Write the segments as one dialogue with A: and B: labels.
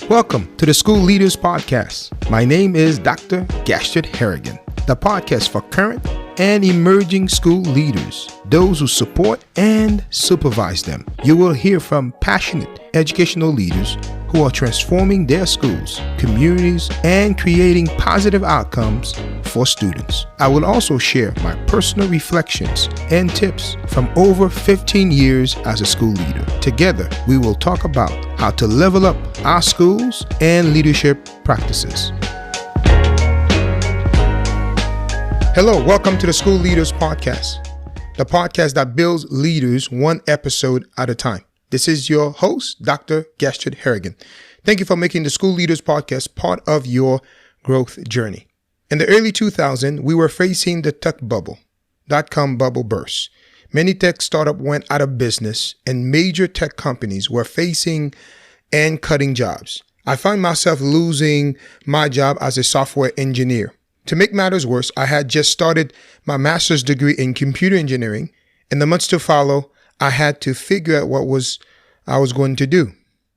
A: Welcome to the School Leaders Podcast. My name is Dr. Gastard Harrigan, the podcast for current and emerging school leaders, those who support and supervise them. You will hear from passionate educational leaders who are transforming their schools, communities, and creating positive outcomes for students. I will also share my personal reflections and tips from over 15 years as a school leader. Together, we will talk about how to level up our schools and leadership practices. Hello, welcome to the School Leaders Podcast, the podcast that builds leaders one episode at a time. This is your host, Dr. Gastard Harrigan. Thank you for making the School Leaders Podcast part of your growth journey. In the early 2000s, we were facing the tech bubble. .com bubble burst. Many tech startups went out of business and major tech companies were facing and cutting jobs. I found myself losing my job as a software engineer. To make matters worse, I had just started my master's degree in computer engineering. In the months to follow, I had to figure out what I was going to do.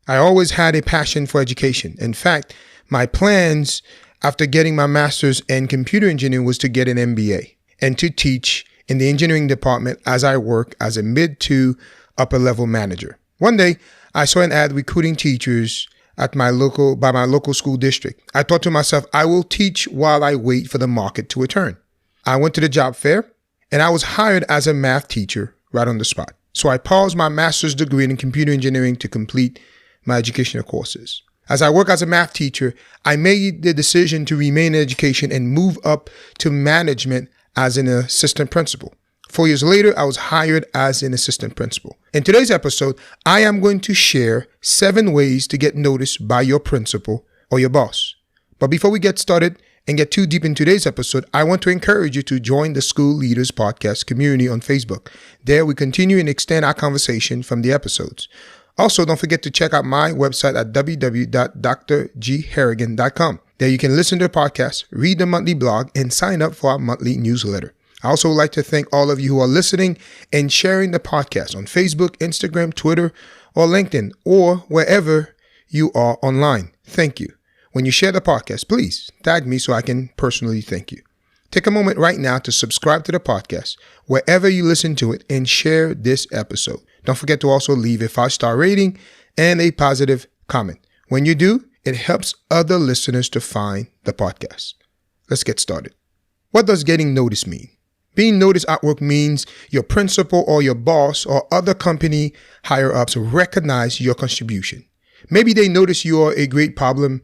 A: I always had a passion for education. In fact, my plans after getting my master's in computer engineering was to get an MBA and to teach in the engineering department as I work as a mid to upper level manager. One day, I saw an ad recruiting teachers by my local school district. I thought to myself, I will teach while I wait for the market to return. I went to the job fair and I was hired as a math teacher right on the spot. So I paused my master's degree in computer engineering to complete my educational courses. As I work as a math teacher, I made the decision to remain in education and move up to management as an assistant principal. 4 years later, I was hired as an assistant principal. In today's episode, I am going to share 7 ways to get noticed by your principal or your boss. But before we get started and get too deep in today's episode, I want to encourage you to join the School Leaders Podcast community on Facebook. There we continue and extend our conversation from the episodes. Also, don't forget to check out my website at www.drgharrigan.com. There you can listen to the podcast, read the monthly blog, and sign up for our monthly newsletter. I also would like to thank all of you who are listening and sharing the podcast on Facebook, Instagram, Twitter, or LinkedIn, or wherever you are online. Thank you. When you share the podcast, please tag me so I can personally thank you. Take a moment right now to subscribe to the podcast wherever you listen to it and share this episode. Don't forget to also leave a 5-star rating and a positive comment. When you do, it helps other listeners to find the podcast. Let's get started. What does getting noticed mean? Being noticed at work means your principal or your boss or other company higher-ups recognize your contribution. Maybe they notice you are a great problem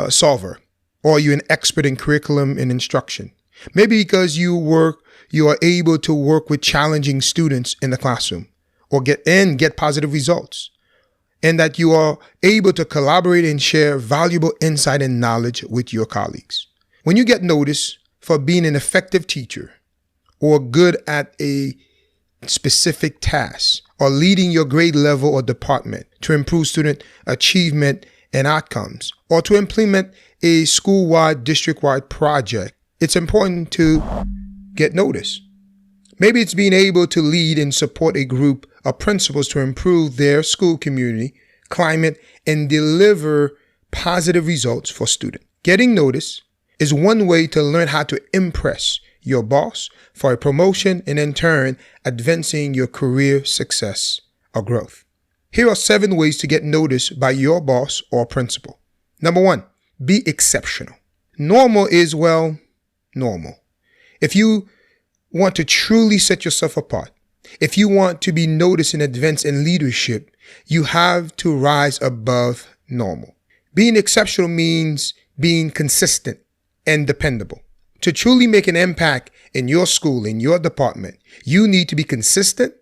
A: solver, or you're an expert in curriculum and instruction. Maybe because you are able to work with challenging students in the classroom or get positive results, and that you are able to collaborate and share valuable insight and knowledge with your colleagues. When you get noticed for being an effective teacher or good at a specific task or leading your grade level or department to improve student achievement and outcomes, or to implement a school-wide, district-wide project, it's important to get noticed. Maybe it's being able to lead and support a group of principals to improve their school community, climate, and deliver positive results for students. Getting noticed is one way to learn how to impress your boss for a promotion and in turn advancing your career success or growth. Here are 7 ways to get noticed by your boss or principal. Number 1, be exceptional. Normal is, normal. If you want to truly set yourself apart, if you want to be noticed and advance in leadership, you have to rise above normal. Being exceptional means being consistent and dependable. To truly make an impact in your school, in your department, you need to be consistent,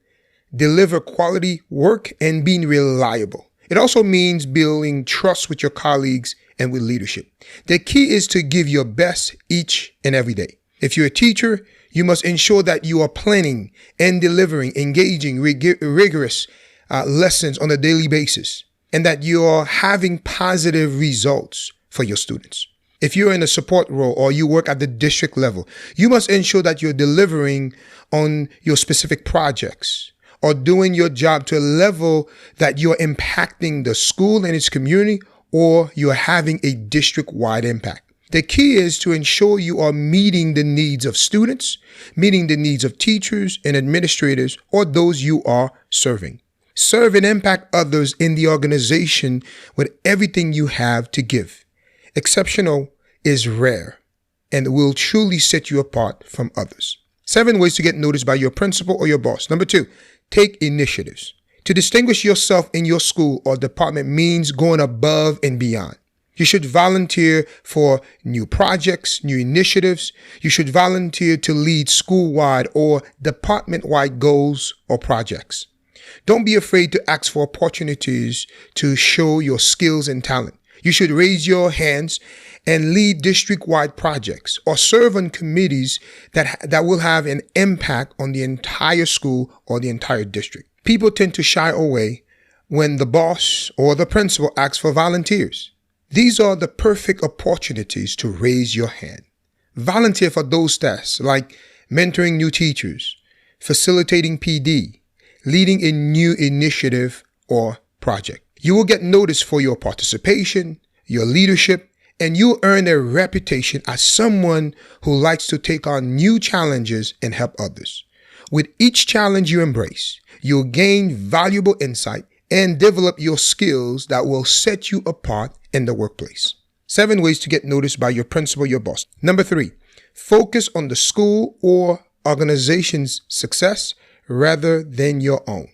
A: deliver quality work, and being reliable. It also means building trust with your colleagues and with leadership. The key is to give your best each and every day. If you're a teacher, you must ensure that you are planning and delivering engaging, rigorous lessons on a daily basis, and that you are having positive results for your students. If you're in a support role or you work at the district level, you must ensure that you're delivering on your specific projects or doing your job to a level that you're impacting the school and its community or you are having a district-wide impact. The key is to ensure you are meeting the needs of students, meeting the needs of teachers and administrators, or those you are serving. Serve and impact others in the organization with everything you have to give. Exceptional is rare and will truly set you apart from others. 7 ways to get noticed by your principal or your boss. Number 2, take initiatives. To distinguish yourself in your school or department means going above and beyond. You should volunteer for new projects, new initiatives. You should volunteer to lead school-wide or department-wide goals or projects. Don't be afraid to ask for opportunities to show your skills and talent. You should raise your hands and lead district-wide projects or serve on committees that will have an impact on the entire school or the entire district. People tend to shy away when the boss or the principal asks for volunteers. These are the perfect opportunities to raise your hand. Volunteer for those tasks like mentoring new teachers, facilitating PD, leading a new initiative or project. You will get noticed for your participation, your leadership, and you'll earn a reputation as someone who likes to take on new challenges and help others. With each challenge you embrace, you'll gain valuable insight and develop your skills that will set you apart in the workplace. 7 ways to get noticed by your principal, your boss. Number 3, focus on the school or organization's success rather than your own.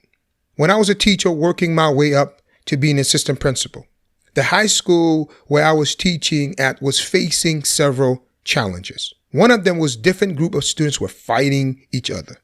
A: When I was a teacher working my way up to be an assistant principal, the high school where I was teaching at was facing several challenges. One of them was different group of students were fighting each other.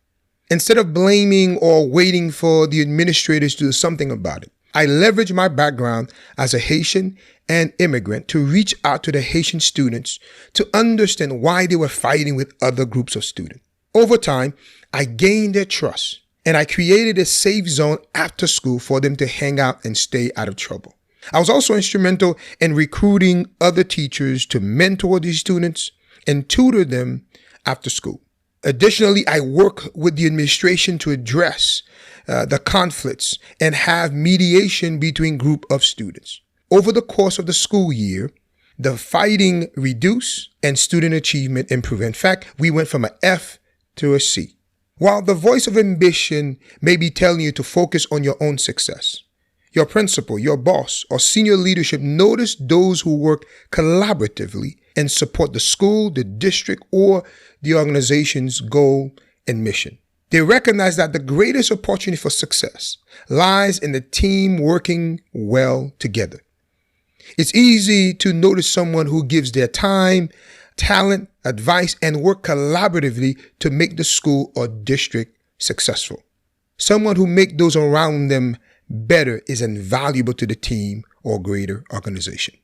A: Instead of blaming or waiting for the administrators to do something about it, I leveraged my background as a Haitian and immigrant to reach out to the Haitian students to understand why they were fighting with other groups of students. Over time, I gained their trust and I created a safe zone after school for them to hang out and stay out of trouble. I was also instrumental in recruiting other teachers to mentor these students and tutor them after school. Additionally, I work with the administration to address the conflicts and have mediation between group of students. Over the course of the school year, the fighting reduced and student achievement improved. In fact, we went from an F to a C. While the voice of ambition may be telling you to focus on your own success, your principal, your boss, or senior leadership notice those who work collaboratively and support the school, the district, or the organization's goal and mission. They recognize that the greatest opportunity for success lies in the team working well together. It's easy to notice someone who gives their time, talent, advice, and work collaboratively to make the school or district successful. Someone who makes those around them better is invaluable to the team or greater organization.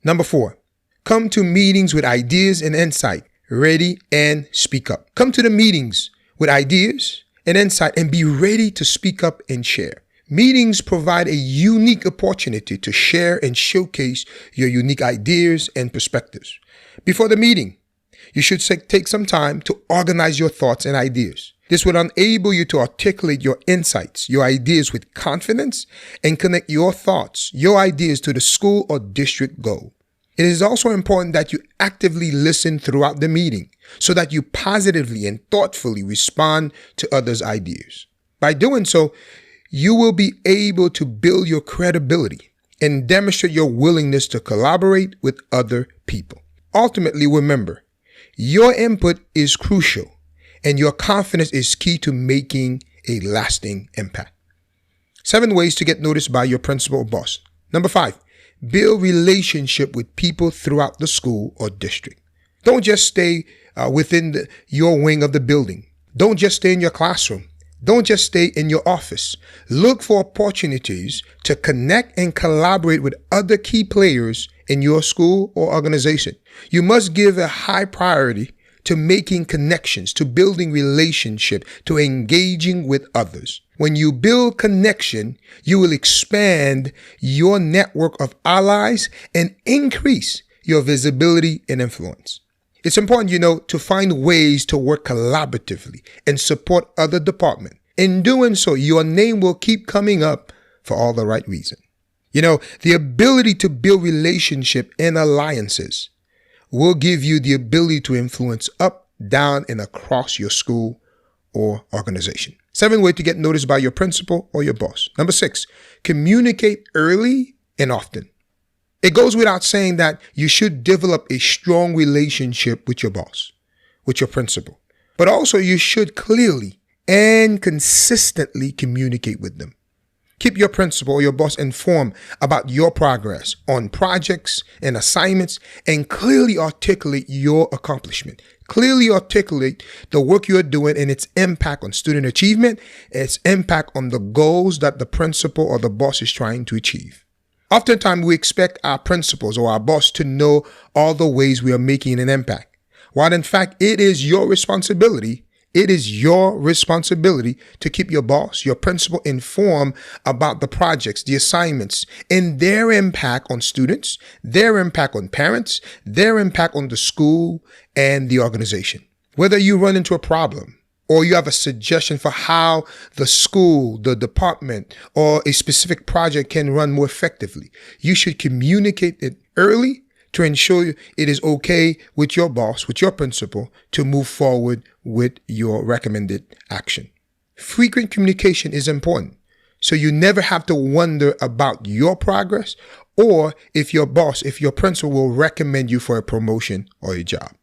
A: Number 4, come to meetings with ideas and insight, ready and speak up. Come to the meetings with ideas and insight and be ready to speak up and share. Meetings provide a unique opportunity to share and showcase your unique ideas and perspectives. Before the meeting, you should take some time to organize your thoughts and ideas. This will enable you to articulate your insights, your ideas with confidence, and connect your thoughts, your ideas to the school or district goal. It is also important that you actively listen throughout the meeting so that you positively and thoughtfully respond to others' ideas. By doing so, you will be able to build your credibility and demonstrate your willingness to collaborate with other people. Ultimately, remember, your input is crucial and your confidence is key to making a lasting impact. 7 ways to get noticed by your principal or boss. Number 5, build relationship with people throughout the school or district. Don't just stay within your wing of the building. Don't just stay in your classroom. Don't just stay in your office. Look for opportunities to connect and collaborate with other key players in your school or organization. You must give a high priority to making connections, to building relationship, to engaging with others. When you build connection, you will expand your network of allies and increase your visibility and influence. It's important, to find ways to work collaboratively and support other departments. In doing so, your name will keep coming up for all the right reasons. The ability to build relationship and alliances will give you the ability to influence up, down, and across your school or organization. 7 ways to get noticed by your principal or your boss. Number 6, communicate early and often. It goes without saying that you should develop a strong relationship with your boss, with your principal, but also you should clearly and consistently communicate with them. Keep your principal or your boss informed about your progress on projects and assignments, and clearly articulate your accomplishment. Clearly articulate the work you're doing and its impact on student achievement, its impact on the goals that the principal or the boss is trying to achieve. Oftentimes, we expect our principals or our boss to know all the ways we are making an impact, while in fact, it is your responsibility. It is your responsibility to keep your boss, your principal, informed about the projects, the assignments, and their impact on students, their impact on parents, their impact on the school and the organization. Whether you run into a problem or you have a suggestion for how the school, the department, or a specific project can run more effectively, you should communicate it early to ensure it is okay with your boss, with your principal, to move forward with your recommended action. Frequent communication is important, so you never have to wonder about your progress or if your boss, if your principal will recommend you for a promotion or a job.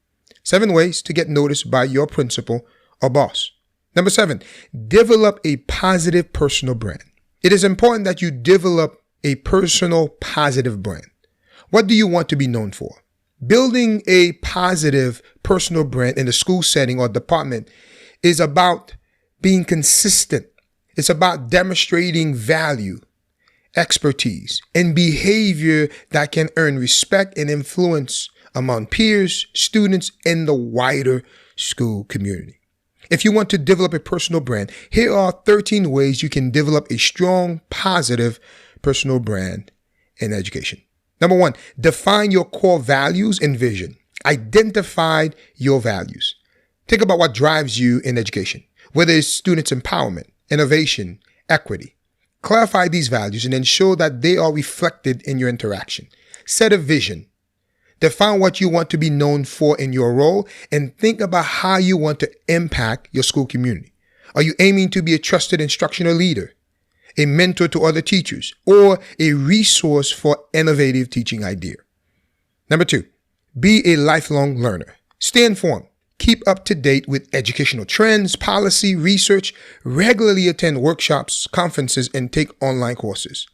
A: 7 ways to get noticed by your principal or boss. Number 7, develop a positive personal brand. It is important that you develop a personal positive brand. What do you want to be known for? Building a positive personal brand in the school setting or department is about being consistent. It's about demonstrating value, expertise, and behavior that can earn respect and influence among peers, students, and the wider school community. If you want to develop a personal brand, here are 13 ways you can develop a strong, positive personal brand in education. Number 1, define your core values and vision. Identify your values. Think about what drives you in education, whether it's students' empowerment, innovation, equity. Clarify these values and ensure that they are reflected in your interaction. Set a vision. Define what you want to be known for in your role and think about how you want to impact your school community. Are you aiming to be a trusted instructional leader, a mentor to other teachers, or a resource for innovative teaching idea? Number 2, be a lifelong learner. Stay informed. Keep up to date with educational trends, policy, research. Regularly attend workshops, conferences, and take online courses.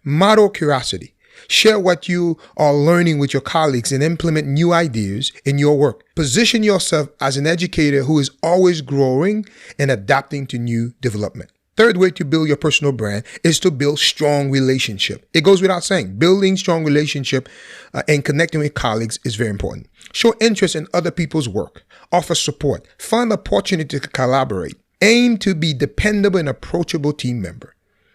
A: Model curiosity. Share what you are learning with your colleagues and implement new ideas in your work. Position yourself as an educator who is always growing and adapting to new development. 3rd way to build your personal brand is to build strong relationship. It goes without saying, building strong relationship and connecting with colleagues is very important. Show interest in other people's work. Offer support. Find opportunity to collaborate. Aim to be dependable and approachable team member.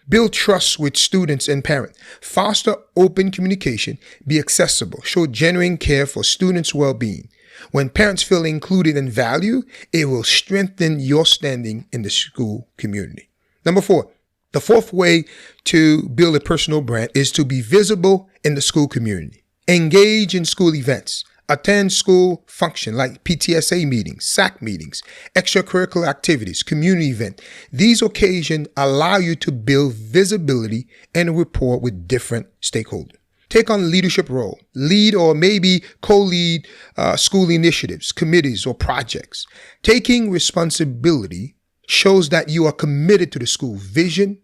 A: Build trust with students and parents. Foster open communication. Be accessible. Show genuine care for students' well-being. When parents feel included and valued, it will strengthen your standing in the school community. Number 4, the 4th way to build a personal brand is to be visible in the school community. Engage in school events. Attend school function like PTSA meetings, SAC meetings, extracurricular activities, community event. These occasions allow you to build visibility and rapport with different stakeholders. Take on leadership role, lead or maybe co-lead school initiatives, committees, or projects. Taking responsibility shows that you are committed to the school vision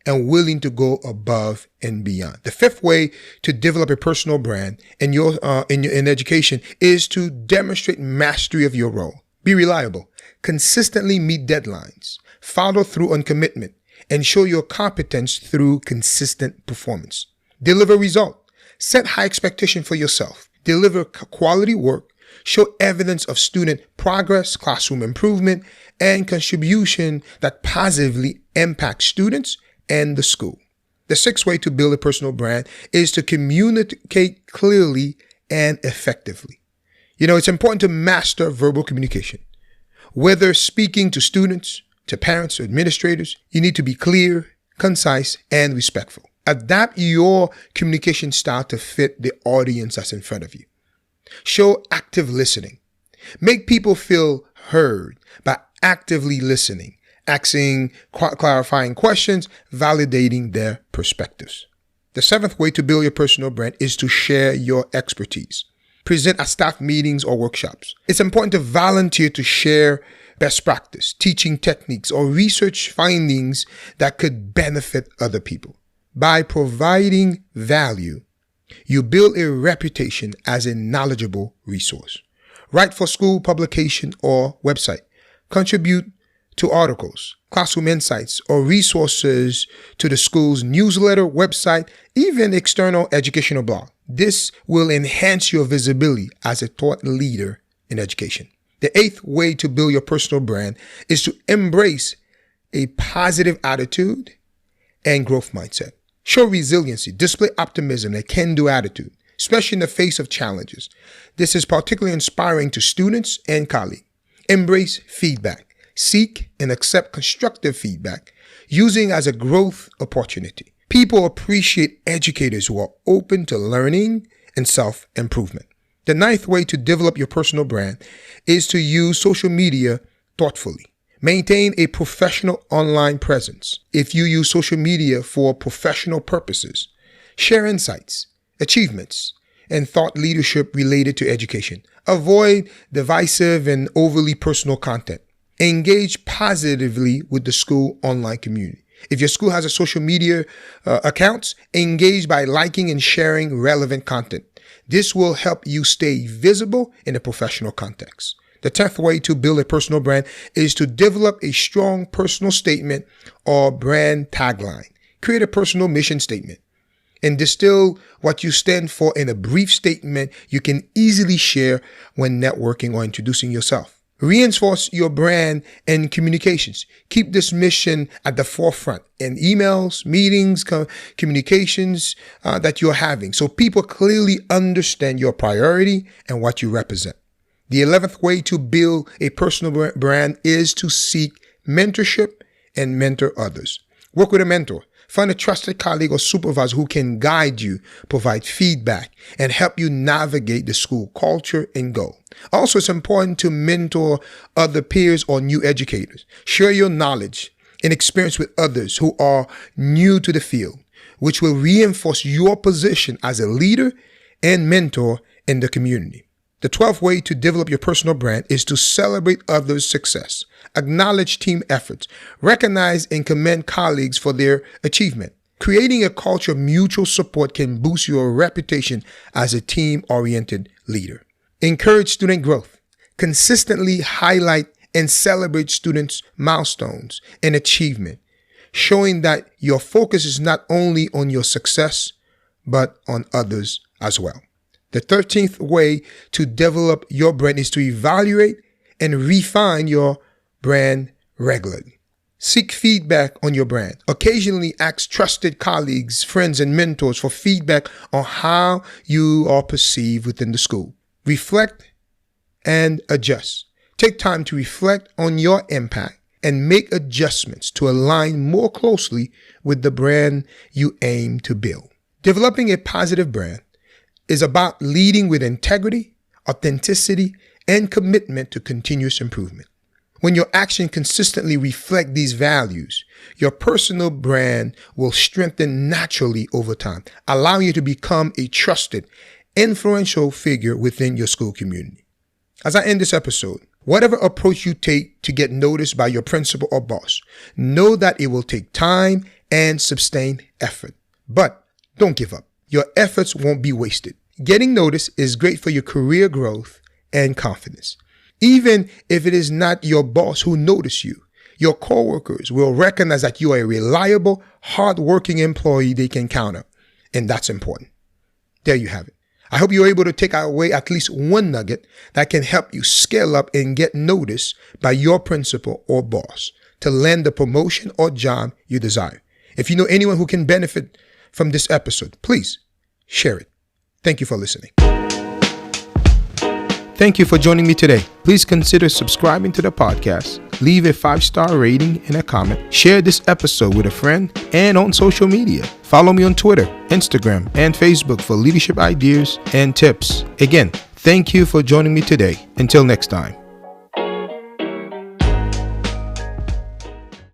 A: and willing to go above and beyond. The 5th way to develop a personal brand in education is to demonstrate mastery of your role. Be reliable, consistently meet deadlines, follow through on commitment, and show your competence through consistent performance. Deliver result. Set high expectation for yourself. Deliver quality work. Show evidence of student progress, classroom improvement, and contribution that positively impacts students and the school. The 6th way to build a personal brand is to communicate clearly and effectively. It's important to master verbal communication. Whether speaking to students, to parents, or administrators, you need to be clear, concise, and respectful. Adapt your communication style to fit the audience that's in front of you. Show active listening. Make people feel heard by actively listening, asking clarifying questions, validating their perspectives. The seventh way to build your personal brand is to share your expertise. Present at staff meetings or workshops. It's important to volunteer to share best practice, teaching techniques, or research findings that could benefit other people. By providing value, you build a reputation as a knowledgeable resource. Write for school publication or website. Contribute to articles, classroom insights, or resources to the school's newsletter, website, even external educational blog. This will enhance your visibility as a thought leader in education. The eighth way to build your personal brand is to embrace a positive attitude and growth mindset. Show resiliency, display optimism, and can-do attitude, especially in the face of challenges. This is particularly inspiring to students and colleagues. Embrace feedback. Seek and accept constructive feedback, using as a growth opportunity. People appreciate educators who are open to learning and self-improvement. The ninth way to develop your personal brand is to use social media thoughtfully. Maintain a professional online presence. If you use social media for professional purposes, share insights, achievements, and thought leadership related to education. Avoid divisive and overly personal content. Engage positively with the school online community. If your school has a social media accounts, engage by liking and sharing relevant content. This will help you stay visible in a professional context. The 10th way to build a personal brand is to develop a strong personal statement or brand tagline. Create a personal mission statement and distill what you stand for in a brief statement you can easily share when networking or introducing yourself. Reinforce your brand and communications. Keep this mission at the forefront in emails, meetings, communications that you're having, so people clearly understand your priority and what you represent. The 11th way to build a personal brand is to seek mentorship and mentor others. Work with a mentor. Find a trusted colleague or supervisor who can guide you, provide feedback, and help you navigate the school culture and goal. Also, it's important to mentor other peers or new educators. Share your knowledge and experience with others who are new to the field, which will reinforce your position as a leader and mentor in the community. The 12th way to develop your personal brand is to celebrate others' success. Acknowledge team efforts. Recognize and commend colleagues for their achievement. Creating a culture of mutual support can boost your reputation as a team-oriented leader. Encourage student growth. Consistently highlight and celebrate students' milestones and achievement, showing that your focus is not only on your success, but on others as well. The 13th way to develop your brand is to evaluate and refine your brand regularly. Seek feedback on your brand. Occasionally ask trusted colleagues, friends, and mentors for feedback on how you are perceived within the school. Reflect and adjust. Take time to reflect on your impact and make adjustments to align more closely with the brand you aim to build. Developing a positive brand is about leading with integrity, authenticity, and commitment to continuous improvement. When your actions consistently reflect these values, your personal brand will strengthen naturally over time, allowing you to become a trusted, influential figure within your school community. As I end this episode, whatever approach you take to get noticed by your principal or boss, know that it will take time and sustained effort. But don't give up. Your efforts won't be wasted. Getting noticed is great for your career growth and confidence. Even if it is not your boss who notices you, your coworkers will recognize that you are a reliable, hardworking employee they can count on. And that's important. There you have it. I hope you're able to take away at least one nugget that can help you scale up and get noticed by your principal or boss to land the promotion or job you desire. If you know anyone who can benefit from this episode, please share it. Thank you for listening. Thank you for joining me today. Please consider subscribing to the podcast, leave a 5-star rating and a comment, share this episode with a friend, and on social media. Follow me on Twitter, Instagram, and Facebook for leadership ideas and tips. Again, thank you for joining me today. Until next time.